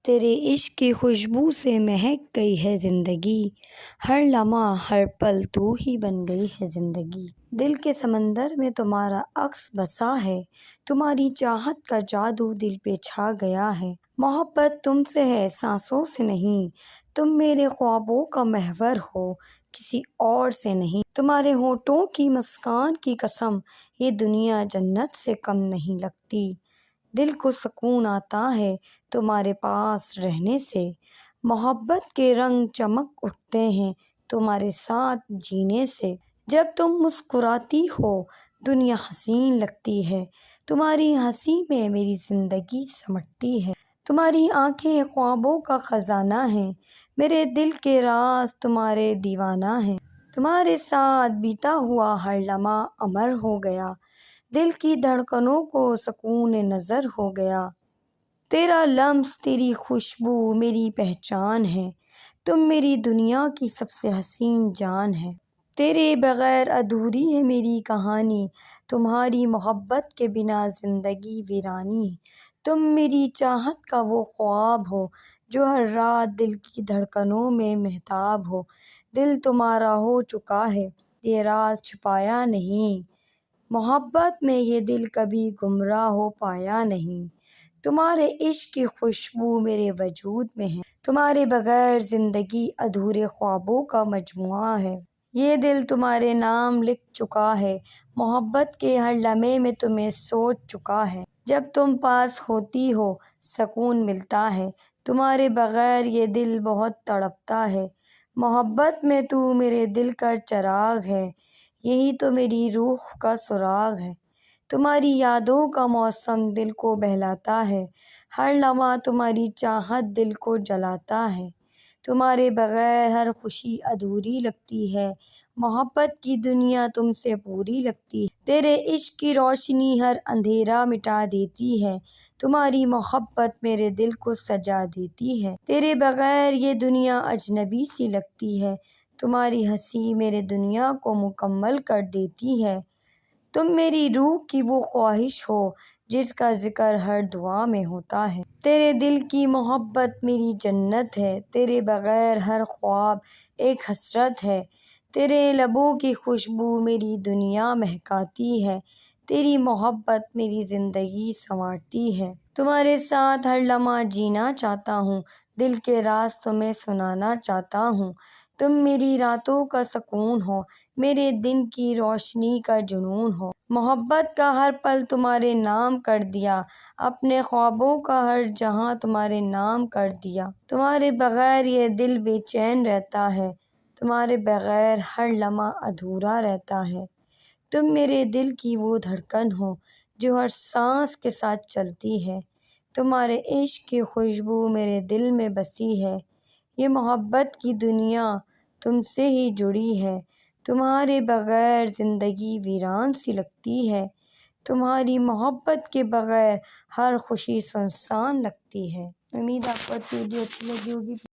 تیرے عشق کی خوشبو سے مہک گئی ہے زندگی، ہر لمحہ ہر پل تو ہی بن گئی ہے زندگی۔ دل کے سمندر میں تمہارا عکس بسا ہے، تمہاری چاہت کا جادو دل پہ چھا گیا ہے۔ محبت تم سے ہے سانسوں سے نہیں، تم میرے خوابوں کا محور ہو کسی اور سے نہیں۔ تمہارے ہونٹوں کی مسکان کی قسم، یہ دنیا جنت سے کم نہیں لگتی۔ دل کو سکون آتا ہے تمہارے پاس رہنے سے، محبت کے رنگ چمک اٹھتے ہیں تمہارے ساتھ جینے سے۔ جب تم مسکراتی ہو دنیا حسین لگتی ہے، تمہاری ہنسی میں میری زندگی سمٹتی ہے۔ تمہاری آنکھیں خوابوں کا خزانہ ہیں، میرے دل کے راز تمہارے دیوانہ ہیں۔ تمہارے ساتھ بیتا ہوا ہر لمحہ امر ہو گیا، دل کی دھڑکنوں کو سکون نظر ہو گیا۔ تیرا لمس تیری خوشبو میری پہچان ہے، تم میری دنیا کی سب سے حسین جان ہے۔ تیرے بغیر ادھوری ہے میری کہانی، تمہاری محبت کے بنا زندگی ویرانی ہے۔ تم میری چاہت کا وہ خواب ہو جو ہر رات دل کی دھڑکنوں میں مہتاب ہو۔ دل تمہارا ہو چکا ہے یہ راز چھپایا نہیں، محبت میں یہ دل کبھی گمراہ ہو پایا نہیں۔ تمہارے عشق کی خوشبو میرے وجود میں ہے، تمہارے بغیر زندگی ادھورے خوابوں کا مجموعہ ہے۔ یہ دل تمہارے نام لکھ چکا ہے، محبت کے ہر لمحے میں تمہیں سوچ چکا ہے۔ جب تم پاس ہوتی ہو سکون ملتا ہے، تمہارے بغیر یہ دل بہت تڑپتا ہے۔ محبت میں تو میرے دل کا چراغ ہے، یہی تو میری روح کا سراغ ہے۔ تمہاری یادوں کا موسم دل کو بہلاتا ہے، ہر لمحہ تمہاری چاہت دل کو جلاتا ہے۔ تمہارے بغیر ہر خوشی ادھوری لگتی ہے، محبت کی دنیا تم سے پوری لگتی ہے۔ تیرے عشق کی روشنی ہر اندھیرا مٹا دیتی ہے، تمہاری محبت میرے دل کو سجا دیتی ہے۔ تیرے بغیر یہ دنیا اجنبی سی لگتی ہے، تمہاری ہنسی میرے دنیا کو مکمل کر دیتی ہے۔ تم میری روح کی وہ خواہش ہو جس کا ذکر ہر دعا میں ہوتا ہے۔ تیرے دل کی محبت میری جنت ہے، تیرے بغیر ہر خواب ایک حسرت ہے۔ تیرے لبوں کی خوشبو میری دنیا مہکاتی ہے، تیری محبت میری زندگی سنوارتی ہے۔ تمہارے ساتھ ہر لمحہ جینا چاہتا ہوں، دل کے راز تمہیں سنانا چاہتا ہوں۔ تم میری راتوں کا سکون ہو، میرے دن کی روشنی کا جنون ہو۔ محبت کا ہر پل تمہارے نام کر دیا، اپنے خوابوں کا ہر جہاں تمہارے نام کر دیا۔ تمہارے بغیر یہ دل بے چین رہتا ہے، تمہارے بغیر ہر لمحہ ادھورا رہتا ہے۔ تم میرے دل کی وہ دھڑکن ہو جو ہر سانس کے ساتھ چلتی ہے، تمہارے عشق کی خوشبو میرے دل میں بسی ہے۔ یہ محبت کی دنیا تم سے ہی جڑی ہے، تمہارے بغیر زندگی ویران سی لگتی ہے۔ تمہاری محبت کے بغیر ہر خوشی سنسان لگتی ہے۔ امید آپ کو ویڈیو اچھی لگی ہوگی۔